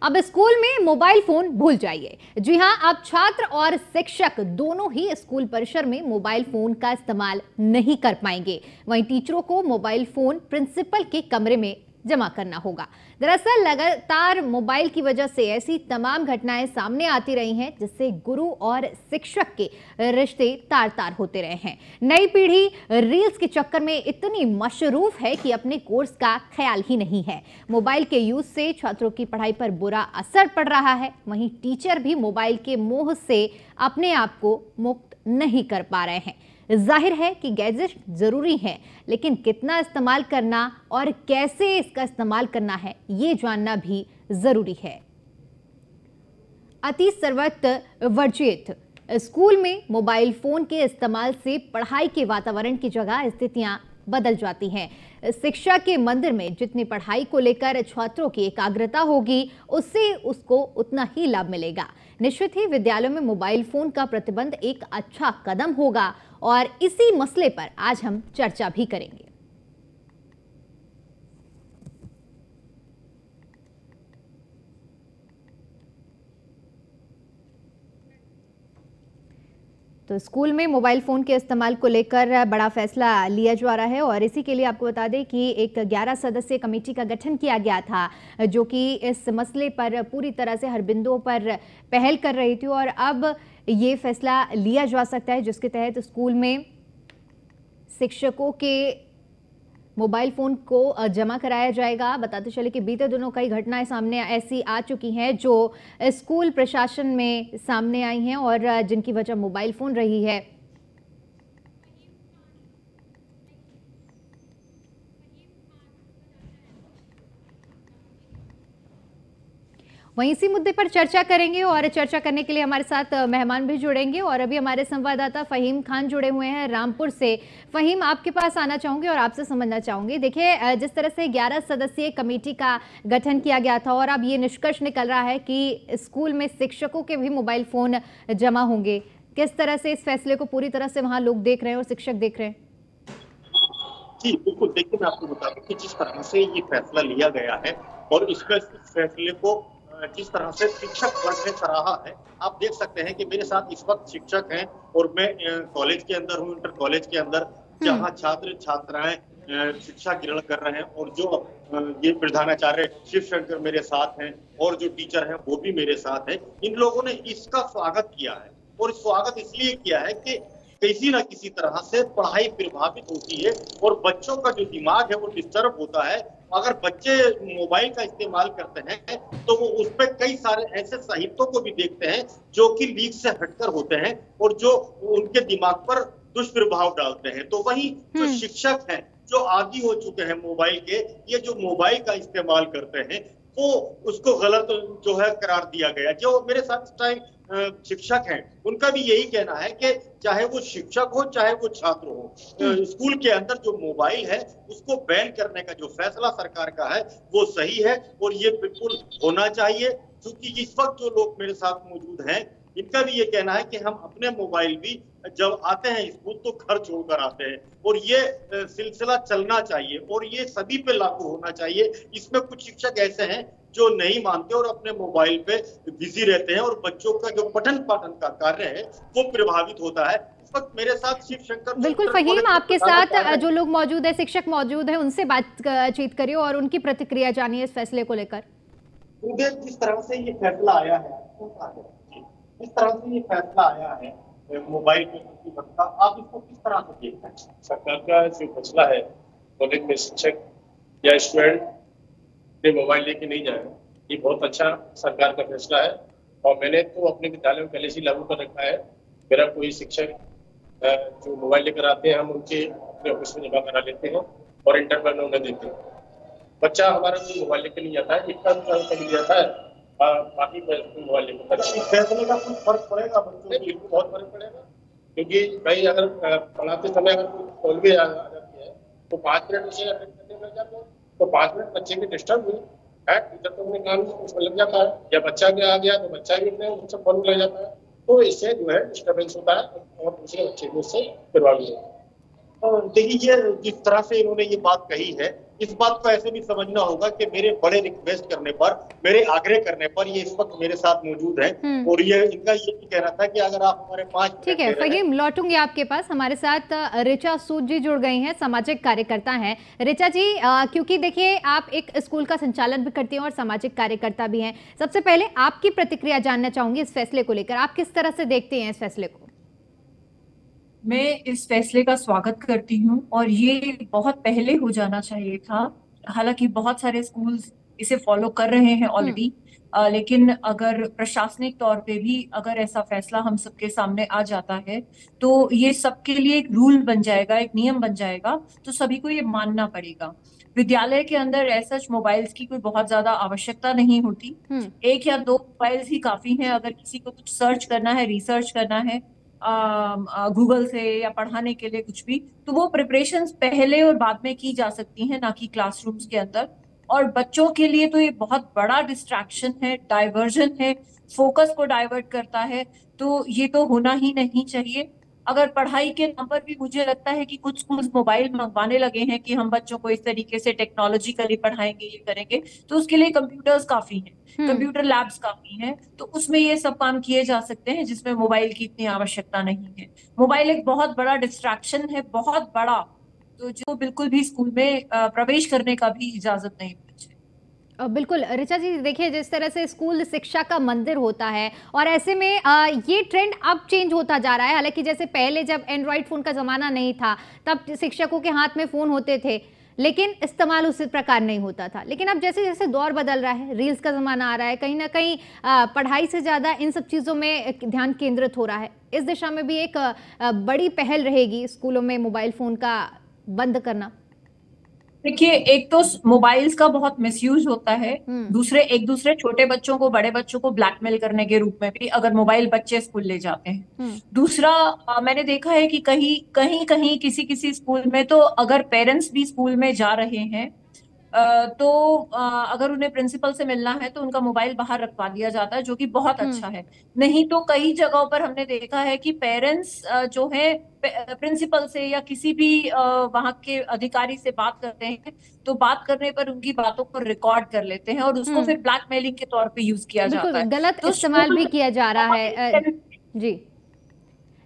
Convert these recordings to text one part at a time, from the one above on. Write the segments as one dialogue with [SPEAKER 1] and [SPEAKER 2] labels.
[SPEAKER 1] अब स्कूल में mobile phone भूल जाइए। जी हां, अब छात्र और शिक्षक दोनों ही स्कूल परिसर में मोबाइल फोन का इस्तेमाल नहीं कर पाएंगे। वहीं टीचरों को मोबाइल फोन प्रिंसिपल के कमरे में जमा करना होगा। दरअसल लगातार मोबाइल की वजह से ऐसी तमाम घटनाएं सामने आती रही हैं जिससे गुरु और शिक्षक के रिश्ते तार तार होते रहे हैं। नई पीढ़ी रील्स के चक्कर में इतनी मशरूफ है कि अपने कोर्स का ख्याल ही नहीं है। मोबाइल के यूज से छात्रों की पढ़ाई पर बुरा असर पड़ रहा है। वहीं टीचर भी मोबाइल के मोह से अपने आप को मुक्त नहीं कर पा रहे हैं। जाहिर है कि गैजेट जरूरी है, लेकिन कितना इस्तेमाल करना और कैसे इसका इस्तेमाल करना है, ये जानना भी जरूरी है। अति सर्वत्र वर्जित स्कूल में मोबाइल फोन के इस्तेमाल से पढ़ाई के वातावरण की जगह स्थितियां बदल जाती हैं। शिक्षा के मंदिर में जितनी पढ़ाई को लेकर छात्रों की एकाग्रता होगी, उससे उसको उतना ही लाभ मिलेगा। निश्चित ही विद्यालयों में मोबाइल फोन का प्रतिबंध एक अच्छा कदम होगा और इसी मसले पर आज हम चर्चा भी करेंगे। तो स्कूल में मोबाइल फ़ोन के इस्तेमाल को लेकर बड़ा फैसला लिया जा रहा है और इसी के लिए आपको बता दें कि एक 11 सदस्यीय कमेटी का गठन किया गया था, जो कि इस मसले पर पूरी तरह से हर बिंदुओं पर पहल कर रही थी और अब ये फैसला लिया जा सकता है जिसके तहत स्कूल में शिक्षकों के मोबाइल फ़ोन को जमा कराया जाएगा। बताते चले कि बीते दिनों कई घटनाएं सामने ऐसी आ चुकी हैं जो स्कूल प्रशासन में सामने आई हैं और जिनकी वजह मोबाइल फ़ोन रही है। वहीं इसी मुद्दे पर चर्चा करेंगे और चर्चा करने के लिए हमारे साथ मेहमान भी जुड़ेंगे और अभी हमारे संवाददाता फ़हीम खान जुड़े हुए हैं रामपुर से। फ़हीम, आपके पास आना चाहूँगी और आपसे समझना चाहूँगी। देखिए, जिस तरह से 11 सदस्यीय कमेटी का गठन किया गया था और अब ये निष्कर्ष निकल रहा है कि स्कूल में शिक्षकों के भी मोबाइल फ़ोन जमा होंगे, किस तरह से इस फैसले को पूरी तरह से वहाँ लोग देख रहे हैं और शिक्षक देख रहे हैं?
[SPEAKER 2] जी बिल्कुल, देखिए मैं आपको बता दूं कि जिस तरह से ये फैसला लिया गया है और इस फैसले को जिस तरह से शिक्षक वर्ग ने सराहा है, आप देख सकते हैं कि मेरे साथ इस वक्त शिक्षक हैं और मैं कॉलेज के अंदर हूँ, इंटर कॉलेज के अंदर, जहाँ छात्र छात्राएं शिक्षा ग्रहण कर रहे हैं और जो ये प्रधानाचार्य शिव शंकर मेरे साथ हैं और जो टीचर हैं वो भी मेरे साथ हैं। इन लोगों ने इसका स्वागत किया है और स्वागत इसलिए किया है कि किसी ना किसी तरह से पढ़ाई प्रभावित होती है और बच्चों का जो दिमाग है वो डिस्टर्ब होता है। अगर बच्चे मोबाइल का इस्तेमाल करते हैं तो वो उस पर कई सारे ऐसे साहित्यों को भी देखते हैं जो कि लीक से हटकर होते हैं और जो उनके दिमाग पर दुष्प्रभाव डालते हैं। तो वही जो शिक्षक हैं जो आदी हो चुके हैं मोबाइल के, ये जो मोबाइल का इस्तेमाल करते हैं वो उसको गलत जो है करार दिया गया। जो मेरे साथ इस टाइम शिक्षक हैं उनका भी यही कहना है कि चाहे वो शिक्षक हो चाहे वो छात्र हो, स्कूल के अंदर जो मोबाइल है उसको बैन करने का जो फैसला सरकार का है वो सही है और ये बिल्कुल होना चाहिए। क्योंकि इस वक्त जो लोग मेरे साथ मौजूद हैं इनका भी ये कहना है कि हम अपने मोबाइल भी जब आते हैं स्कूल तो घर छोड़कर आते हैं और ये सिलसिला चलना चाहिए और ये सभी पे लागू होना चाहिए। इसमें कुछ शिक्षक ऐसे हैं जो नहीं मानते और अपने मोबाइल पे बिजी रहते हैं और बच्चों का जो पठन पाठन का कार्य है वो प्रभावित होता है। इस वक्त मेरे साथ शिव शंकर,
[SPEAKER 1] बिल्कुल फ़हीम, आपके साथ जो लोग मौजूद है, शिक्षक मौजूद है, उनसे बातचीत करिए और उनकी प्रतिक्रिया जानिए इस फैसले को लेकर।
[SPEAKER 2] जिस तरह से ये फैसला आया है, इस तरह से ये फैसला आया है मोबाइल के प्रतिबंध का, आप इसको किस तरह से देखते हैं?
[SPEAKER 3] सरकार का जो फैसला है कॉलेज में शिक्षक या स्टूडेंट ने मोबाइल लेके नहीं जाए, ये बहुत अच्छा सरकार का फैसला है और मैंने तो अपने विद्यालय में पहले से लागू कर रखा है। मेरा कोई शिक्षक जो मोबाइल लेकर आते हैं हम उनके अपने ऑफिस में जमा करा लेते हैं और इंटरवल में उन्हें देते हैं। बच्चा हमारा कोई मोबाइल लेकर नहीं जाता है, इतना कभी जाता है बाकी मोबाइल लेकर।
[SPEAKER 2] फैसले का कुछ फर्क पड़ेगा बच्चों को?
[SPEAKER 3] बिल्कुल बहुत फर्क पड़ेगा, क्योंकि भाई अगर पढ़ाते समय अगर कोई कॉल भी आ जाती है तो 5 मिनट उसे अटेंड करने लग जाते हैं, तो 5 मिनट बच्चे की डिस्टर्ब हुई है, टीचर तो अपने काम उसमें लग जाता है, या बच्चा के आ गया तो बच्चा भी अपने उससे फोन लग जाता है, तो इससे जो है डिस्टर्बेंस होता है और दूसरे बच्चे भी उससे प्रभावित होते हैं।
[SPEAKER 2] देखिए, ये जिस तरह से इन्होंने ये बात कही है इस बात को ऐसे भी समझना होगा कि मेरे बड़े रिक्वेस्ट करने पर, मेरे आग्रह करने पर ये इस वक्त मेरे साथ मौजूद है। और ये इनका ये भी कहना था कि अगर आप हमारे 5 मिनट
[SPEAKER 1] ठीक है फहीम, लौटूंगी आपके पास। हमारे साथ ऋचा सूद जी जुड़ गई हैं, सामाजिक कार्यकर्ता हैं। ऋचा जी, क्योंकि देखिए आप एक स्कूल का संचालन भी करती हैं और सामाजिक कार्यकर्ता भी हैं, सबसे पहले आपकी प्रतिक्रिया जानना चाहूंगी इस फैसले को लेकर। आप किस तरह से देखते हैं इस फैसले को?
[SPEAKER 4] मैं इस फैसले का स्वागत करती हूँ और ये बहुत पहले हो जाना चाहिए था। हालांकि बहुत सारे स्कूल्स इसे फॉलो कर रहे हैं ऑलरेडी, लेकिन अगर प्रशासनिक तौर पे भी अगर ऐसा फैसला हम सबके सामने आ जाता है तो ये सबके लिए एक रूल बन जाएगा, एक नियम बन जाएगा, तो सभी को ये मानना पड़ेगा। विद्यालय के अंदर ऐसा मोबाइल्स की कोई बहुत ज्यादा आवश्यकता नहीं होती, 1 या 2 मोबाइल्स ही काफी हैं। अगर किसी को कुछ सर्च करना है, रिसर्च करना है गूगल से या पढ़ाने के लिए कुछ भी, तो वो प्रिपरेशंस पहले और बाद में की जा सकती हैं, ना कि क्लासरूम्स के अंदर। और बच्चों के लिए तो ये बहुत बड़ा डिस्ट्रैक्शन है, डाइवर्जन है, फोकस को डाइवर्ट करता है, तो ये तो होना ही नहीं चाहिए। अगर पढ़ाई के नाम पर भी मुझे लगता है कि कुछ स्कूल्स मोबाइल मंगवाने लगे हैं कि हम बच्चों को इस तरीके से टेक्नोलॉजिकली पढ़ाएंगे, ये करेंगे, तो उसके लिए कंप्यूटर्स काफी हैं, कंप्यूटर लैब्स काफी हैं, तो उसमें ये सब काम किए जा सकते हैं जिसमें मोबाइल की इतनी आवश्यकता नहीं है। मोबाइल एक बहुत बड़ा डिस्ट्रैक्शन है, बहुत बड़ा, तो जो बिल्कुल भी स्कूल में प्रवेश करने का भी इजाजत नहीं होनी चाहिए।
[SPEAKER 1] बिल्कुल ऋचा जी, देखिए जिस तरह से स्कूल शिक्षा का मंदिर होता है और ऐसे में ये ट्रेंड अब चेंज होता जा रहा है। हालांकि जैसे पहले जब एंड्रॉइड फ़ोन का ज़माना नहीं था तब शिक्षकों के हाथ में फ़ोन होते थे, लेकिन इस्तेमाल उसी प्रकार नहीं होता था। लेकिन अब जैसे जैसे दौर बदल रहा है, रील्स का ज़माना आ रहा है, कहीं ना कहीं पढ़ाई से ज़्यादा इन सब चीज़ों में ध्यान केंद्रित हो रहा है। इस दिशा में भी एक बड़ी पहल रहेगी स्कूलों में मोबाइल फ़ोन का बंद करना।
[SPEAKER 4] देखिए, एक तो मोबाइल्स का बहुत मिसयूज होता है, दूसरे एक दूसरे छोटे बच्चों को, बड़े बच्चों को ब्लैकमेल करने के रूप में भी अगर मोबाइल बच्चे स्कूल ले जाते हैं। दूसरा, मैंने देखा है कि कहीं कहीं कहीं किसी किसी स्कूल में तो अगर पेरेंट्स भी स्कूल में जा रहे हैं तो अगर उन्हें प्रिंसिपल से मिलना है तो उनका मोबाइल बाहर रखवा दिया जाता है, जो कि बहुत अच्छा है। नहीं तो कई जगहों पर हमने देखा है कि पेरेंट्स जो है प्रिंसिपल से या किसी भी वहां के अधिकारी से बात करते हैं, तो बात करने पर उनकी बातों को रिकॉर्ड कर लेते हैं और उसको फिर ब्लैकमेलिंग के तौर पे यूज किया जाता है,
[SPEAKER 1] गलत
[SPEAKER 4] तो
[SPEAKER 1] इस्तेमाल भी किया जा रहा है। जी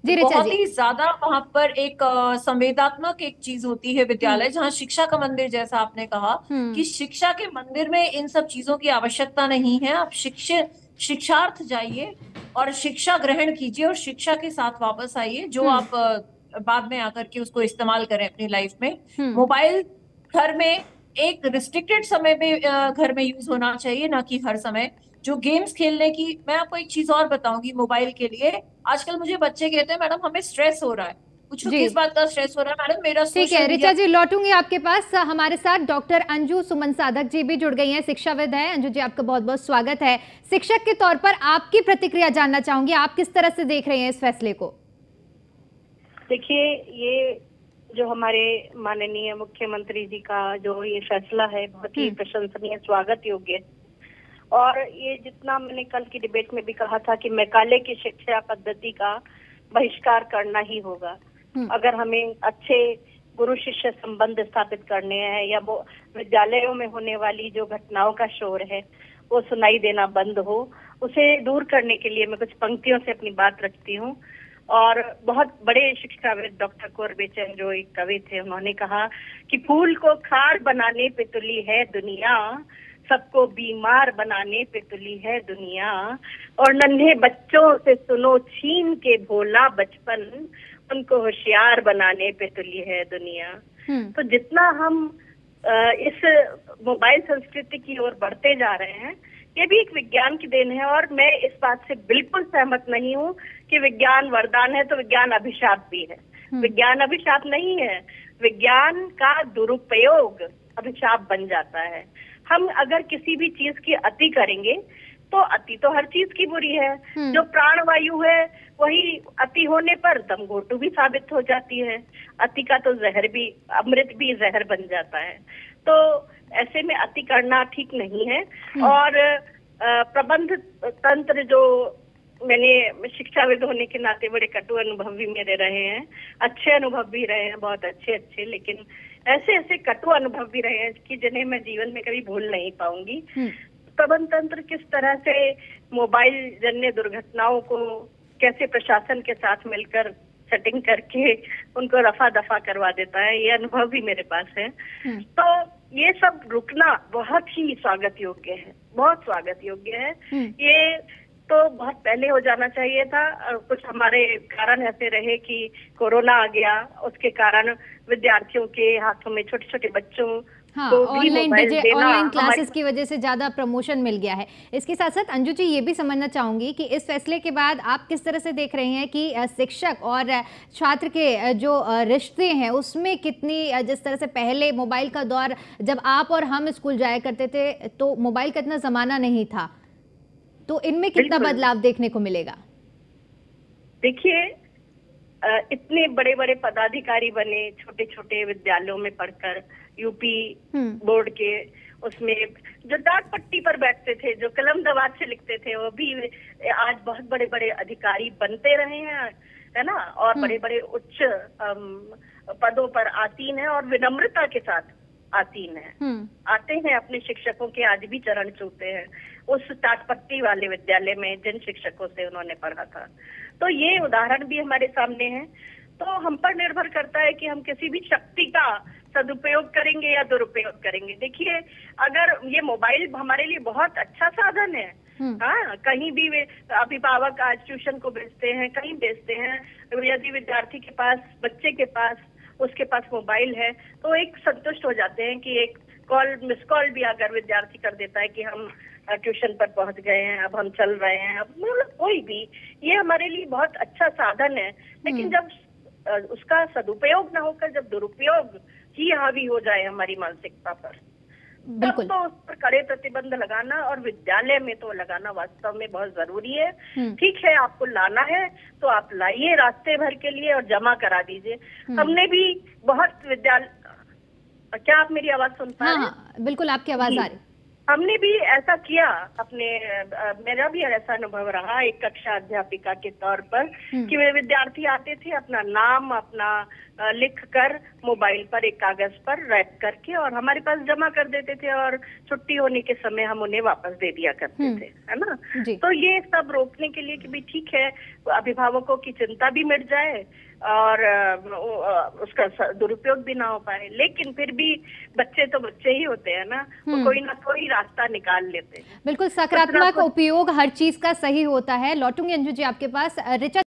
[SPEAKER 1] जी
[SPEAKER 4] बहुत ही ज्यादा वहां पर एक संवेदनात्मक एक चीज होती है विद्यालय, जहाँ शिक्षा का मंदिर, जैसा आपने कहा कि शिक्षा के मंदिर में इन सब चीजों की आवश्यकता नहीं है। आप शिक्षार्थ जाइए और शिक्षा ग्रहण कीजिए और शिक्षा के साथ वापस आइए, जो आप बाद में आकर के उसको इस्तेमाल करें अपनी लाइफ में। मोबाइल घर में एक रिस्ट्रिक्टेड समय में घर में यूज होना चाहिए, ना कि हर समय। जो गेम्स खेलने की, मैं आपको एक चीज और बताऊंगी मोबाइल के लिए। आजकल मुझे बच्चे कहते हैं मैडम हमें स्ट्रेस हो रहा है। पूछो किस बात का स्ट्रेस हो रहा है मैडम? मेरा
[SPEAKER 1] ठीक है ऋचा जी, लौटूंगी आपके पास। हमारे साथ डॉक्टर अंजू सुमन साधक जी भी जुड़ गई हैं, शिक्षाविद हैं। अंजू जी, आपका बहुत बहुत स्वागत है। शिक्षक के तौर पर आपकी प्रतिक्रिया जानना चाहूंगी, आप किस तरह से देख रहे हैं इस फैसले को?
[SPEAKER 5] देखिए, ये जो हमारे माननीय मुख्यमंत्री जी का जो ये फैसला है बहुत ही प्रशंसनीय, स्वागत योग्य। और ये जितना मैंने कल की डिबेट में भी कहा था कि मैकाले की शिक्षा पद्धति का बहिष्कार करना ही होगा। अगर हमें अच्छे गुरु शिष्य संबंध स्थापित करने हैं या वो विद्यालयों में होने वाली जो घटनाओं का शोर है वो सुनाई देना बंद हो, उसे दूर करने के लिए मैं कुछ पंक्तियों से अपनी बात रखती हूँ। और बहुत बड़े शिक्षाविद डॉक्टर कोरबेचन जो एक कवि थे, उन्होंने कहा कि फूल को खार बनाने पे तुली है दुनिया, सबको बीमार बनाने पे तुली है दुनिया, और नन्हे बच्चों से सुनो छीन के भोला बचपन, उनको होशियार बनाने पे तुली है दुनिया। तो जितना हम इस मोबाइल संस्कृति की ओर बढ़ते जा रहे हैं, ये भी एक विज्ञान की देन है। और मैं इस बात से बिल्कुल सहमत नहीं हूँ कि विज्ञान वरदान है तो विज्ञान अभिशाप भी है। विज्ञान अभिशाप नहीं है, विज्ञान का दुरुपयोग अभिशाप बन जाता है। हम अगर किसी भी चीज की अति करेंगे तो अति तो हर चीज की बुरी है। जो प्राणवायु है वही अति होने पर दमघोटू भी साबित हो जाती है। अति का तो जहर भी, अमृत भी जहर बन जाता है। तो ऐसे में अति करना ठीक नहीं है। और प्रबंध तंत्र, जो मैंने शिक्षाविद होने के नाते बड़े कटु अनुभव भी मेरे रहे हैं, अच्छे अनुभव भी रहे हैं, बहुत अच्छे, लेकिन ऐसे ऐसे कटु अनुभव भी रहे हैं कि जिन्हें मैं जीवन में कभी भूल नहीं पाऊंगी। प्रबंधन तंत्र किस तरह से मोबाइल जन्य दुर्घटनाओं को कैसे प्रशासन के साथ मिलकर सेटिंग करके उनको रफा दफा करवा देता है, ये अनुभव भी मेरे पास है। तो ये सब रुकना बहुत ही स्वागत योग्य है, बहुत स्वागत योग्य है। ये तो बहुत पहले हो जाना चाहिए था। कुछ हमारे कारण ऐसे रहे कि कोरोना आ गया, उसके कारण विद्यार्थियों के हाथों में, छोटे छोटे बच्चों
[SPEAKER 1] हाँ,
[SPEAKER 5] तो
[SPEAKER 1] ऑनलाइन क्लासेस की वजह से ज्यादा प्रमोशन मिल गया है। इसके साथ साथ अंजू जी ये भी समझना चाहूंगी कि इस फैसले के बाद आप किस तरह से देख रहे हैं कि शिक्षक और छात्र के जो रिश्ते हैं उसमें कितनी, जिस तरह से पहले मोबाइल का दौर जब आप और हम स्कूल जाया करते थे तो मोबाइल का इतना जमाना नहीं था, तो इनमें कितना बदलाव देखने को मिलेगा?
[SPEAKER 5] देखिए, इतने बड़े बड़े पदाधिकारी बने छोटे छोटे विद्यालयों में पढ़कर, यूपी बोर्ड के उसमें जो डाक पट्टी पर बैठते थे, जो कलम दवात से लिखते थे, वो भी आज बहुत बड़े बड़े अधिकारी बनते रहे हैं, है ना, और बड़े बड़े उच्च पदों पर आसीन है और विनम्रता के साथ आसीन है, आते हैं, अपने शिक्षकों के आज भी चरण छूते हैं उस टाटपट्टी वाले विद्यालय में जिन शिक्षकों से उन्होंने पढ़ा था। तो ये उदाहरण भी हमारे सामने है। तो हम पर निर्भर करता है कि हम किसी भी शक्ति का सदुपयोग करेंगे या दुरुपयोग करेंगे। देखिए, अगर ये मोबाइल हमारे लिए बहुत अच्छा साधन है, हाँ, कहीं भी अभिभावक आज ट्यूशन को भेजते हैं, कहीं भेजते हैं, यदि विद्यार्थी के पास, बच्चे के पास, उसके पास मोबाइल है तो एक संतुष्ट हो जाते हैं कि एक कॉल, मिस कॉल भी अगर विद्यार्थी कर देता है कि हम ट्यूशन पर पहुंच गए हैं, अब हम चल रहे हैं, अब मतलब कोई भी, ये हमारे लिए बहुत अच्छा साधन है। लेकिन जब उसका सदुपयोग ना होकर जब दुरुपयोग ही हावी हो जाए हमारी मानसिकता पर, तब तो उस पर कड़े प्रतिबंध लगाना और विद्यालय में तो लगाना वास्तव में बहुत जरूरी है। ठीक है, आपको लाना है तो आप लाइए रास्ते भर के लिए और जमा करा दीजिए। हमने भी बहुत विद्यालय, क्या आप मेरी आवाज सुन पा रहे हैं?
[SPEAKER 1] हाँ, बिल्कुल आपकी आवाज आ रही।
[SPEAKER 5] हमने भी ऐसा किया अपने, मेरा भी ऐसा अनुभव रहा एक कक्षा अध्यापिका के तौर पर कि वे विद्यार्थी आते थे, अपना नाम अपना लिख कर मोबाइल पर एक कागज पर रैप करके और हमारे पास जमा कर देते थे और छुट्टी होने के समय हम उन्हें वापस दे दिया करते थे, है ना। तो ये सब रोकने के लिए कि भी ठीक है, अभिभावकों की चिंता भी मिट जाए और उसका दुरुपयोग भी ना हो पाए, लेकिन फिर भी बच्चे तो बच्चे ही होते हैं ना, तो कोई ना कोई रास्ता निकाल लेते हैं।
[SPEAKER 1] बिल्कुल, सकारात्मक उपयोग हर चीज का सही होता है। लौटूंगी अंजू जी आपके पास। ऋचा